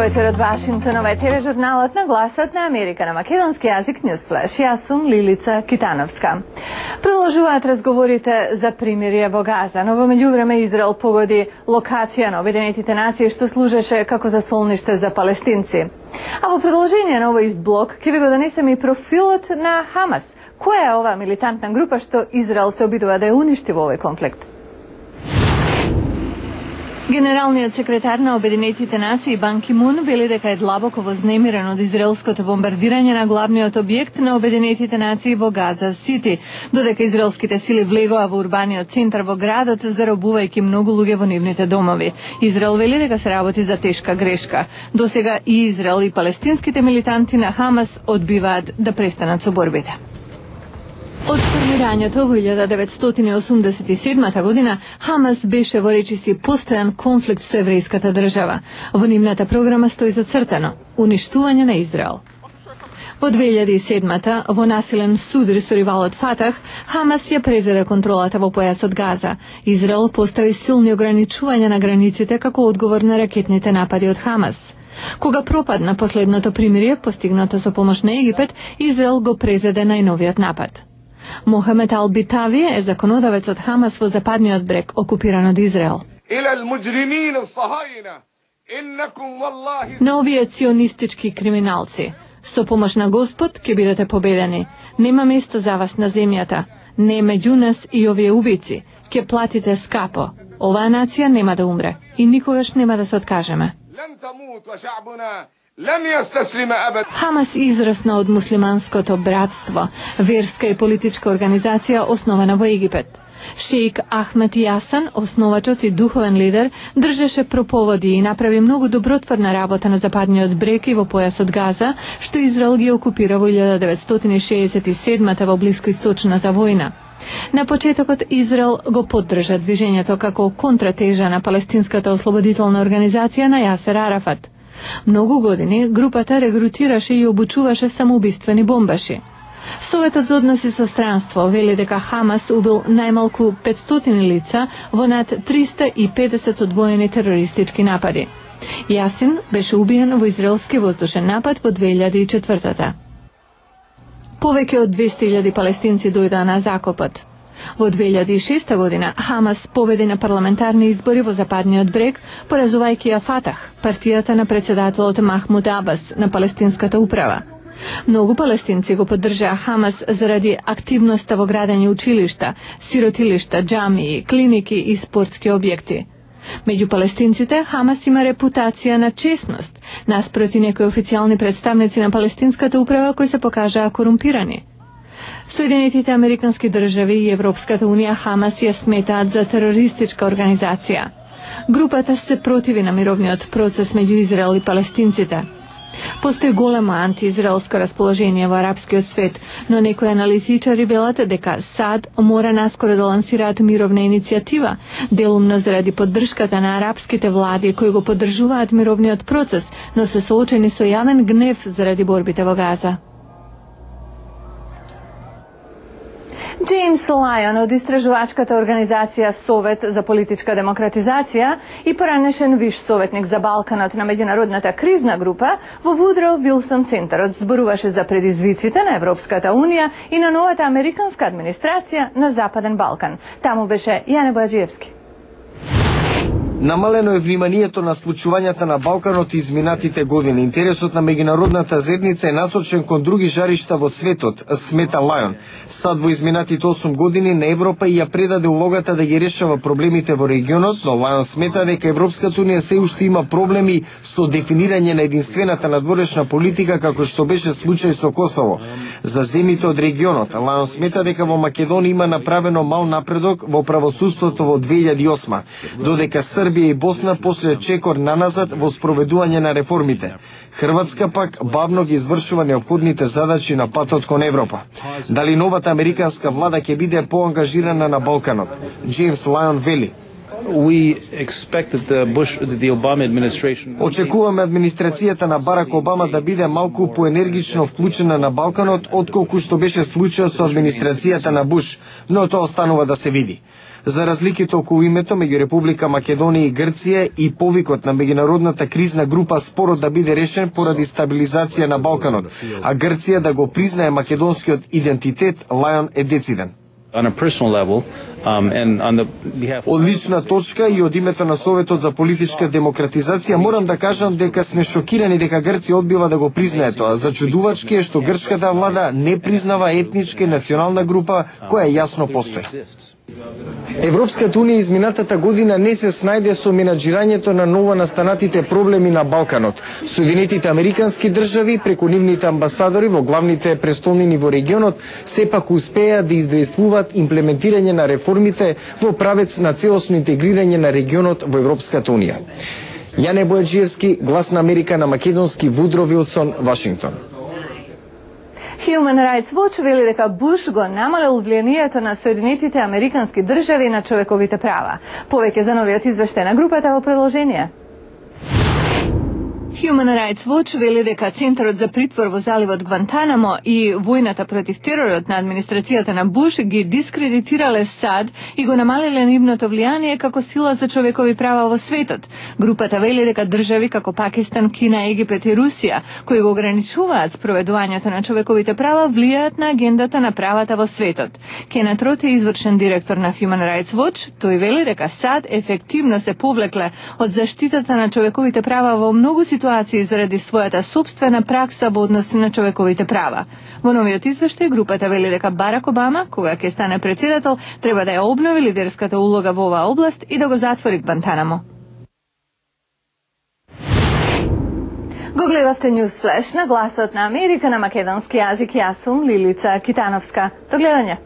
вечер од Вашингтон, ова е тележурналот на Гласот на Америка на македонски јазик Newsflash. Јас сум Лилица Китановска. Продолжуваат разговорите за примирие во Газа, но во меѓувреме Израел погоди локација на Обединетите нации што служеше како засолниште за палестинци. А во продолжение на овој блок ќе ви го донесем и профилот на Хамас. Која е ова милитантна група што Израел се обидува да ја уништи во овој конфликт? Генералниот секретар на Обединетите нации Бан Ки Мун вели дека е длабоко вознемирен од израелското бомбардирање на главниот објект на Обединетите нации во Газа Сити, додека израелските сили влегоа во урбаниот центар во градот, заробувајќи многу луѓе во нивните домови. Израел вели дека се работи за тешка грешка. Досега и Израел и палестинските милитанти на Хамас одбиваат да престанат со борбите. Од формирањето во 1987 година Хамас беше во речиси постојан конфликт со еврејската држава. Во нивната програма стои зацртано уништување на Израел. Во 2007 во насилен судар со ривалот Фатах, Хамас ја презеде контролата во појасот Газа. Израел постави силни ограничувања на границите како одговор на ракетните напади од Хамас. Кога пропадна последното примирие постигнато со помош на Египет, Израел го презеде најновиот напад. Мохамед Ал-Битави е законодавец од Хамас во западниот брег, окупиран од Израел. На овие ционистички криминалци, со помош на Господ ќе бидете победени. Нема место за вас на земјата. Не меѓу нас и овие убици. Ќе платите скапо. Оваа нација нема да умре и никогаш нема да се откажеме. Хамас израсна од муслиманското братство, верска и политичка организација основана во Египет. Шејк Ахмед Јасан, основачот и духовен лидер, држеше проповеди и направи многу добротворна работа на западниот брег и во појасот Газа, што Израел ги окупира во 1967 во блискоисточната војна. На почетокот Израел го поддржа движењето како контратежа на палестинската ослободителна организација на Јасер Арафат. Многу години групата регрутираше и обучуваше самоубиствени бомбаши. Советот за односи со странство вели дека Хамас убил најмалку 500 лица во над 350 одвоени терористички напади. Јасин беше убиен во израелски воздушен напад во 2004. Повеќе од 200.000 палестинци дојдоа на закопот. Во 2006 година Хамас победи на парламентарни избори во западниот брег, поразувајќи ја Фатах, партијата на председателот Махмуд Абас на палестинската управа. Многу палестинци го поддржаа Хамас заради активноста во градење училишта, сиротилишта, џамии, клиники и спортски објекти. Меѓу палестинците Хамас има репутација на честност, наспроти некои официјални представници на палестинската управа кои се покажаа корумпирани. Соединетите американски држави и Европската унија Хамас ја сметаат за терористичка организација. Групата се противи на мировниот процес меѓу Израел и палестинците. Постои големо антиизраелско расположение во арапскиот свет, но некои аналитичари велат дека САД мора наскоро да лансираат мировна иницијатива, делумно заради поддршката на арапските влади кои го поддржуваат мировниот процес, но се соочени со јавен гнев заради борбите во Газа. Джеймс Лајон од истражувачката организација Совет за политичка демократизација и поранешен виш советник за Балканот на меѓународната кризна група во Вудро Вилсон центарот зборуваше за предизвиците на Европската унија и на новата американска администрација на Западен Балкан. Таму беше Јане Бојаджиевски. Намалено е вниманието на случувањата на Балканот изминатите години. Интересот на меѓународната заедница е насочен кон други жаришта во светот, смета Лајон. САД во изминатите 8 години на Европа и ја предаде улогата да ги решава проблемите во регионот, но Лајон смета дека Европската унија се уште има проблеми со дефинирање на единствената надворешна политика како што беше случај со Косово. За земите од регионот, Лајон смета дека во Македонија има направено мал напредок во правосудството во 2008, додека Србија и Босна после чекор наназад во спроведување на реформите. Хрватска пак бавно ги извршува неопходните задачи на патот кон Европа. Дали новата американска влада ќе биде поангажирана на Балканот? Джеймс Лајон вели: Очекуваме администрацијата на Барак Обама да биде малку поенергично вклучена на Балканот отколку што беше случајот со администрацијата на Буш, но тоа останува да се види. За разликите околу името меѓу Република Македонија и Грција и повикот на меѓународната кризна група спорот да биде решен поради стабилизација на Балканот, а Грција да го признае македонскиот идентитет, Лајон е дециден. Од лична точка и од името на Советот за политичка демократизација морам да кажам дека сме шокирани дека Грција одбива да го признае тоа. Зачудувачки е што грчката влада не признава етничка и национална група која јасно постои. Европската унија изминатата година не се снајде со менаџирањето на ново настанатите проблеми на Балканот. Соединетите американски држави преку нивните амбасадори во главните престолнини во регионот сепак успеа да издействуваат имплементирање на реформите во правец на целосно интегрирање на регионот во Европската унија. Јане Бојаджиевски, Глас на Америка на македонски, Вудро Вилсон, Вашингтон. Human Rights Watch вели дека Буш го намалил влијанието на Соединетите американски држави на човековите права. Повеќе за новиот извештај на групата во продолжение. Human Rights Watch вели дека Центарот за притвор во заливот Гвантанамо и војната против теророт на администрацијата на Буш ги дискредитирале САД и го намалиле нивното влијание како сила за човекови права во светот. Групата вели дека држави како Пакистан, Кина, Египет и Русија, кои го ограничуваат спроведувањето на човековите права, влијаат на агендата на правата во светот. Кенет Рот е извршен директор на Human Rights Watch. Тој вели дека САД ефективно се повлекле од заштитата на човековите права во многу ситуации заради својата собствена пракса во однос на човековите права. Во новиот извештај групата вели дека Барак Обама, кога ќе стане председател, треба да ја обнови лидерската улога во оваа област и да го затвори Гвантанамо. Го гледавте News Flash на Гласот на Америка на македонски јазик. Јас сум Лилица Китановска. До гледање.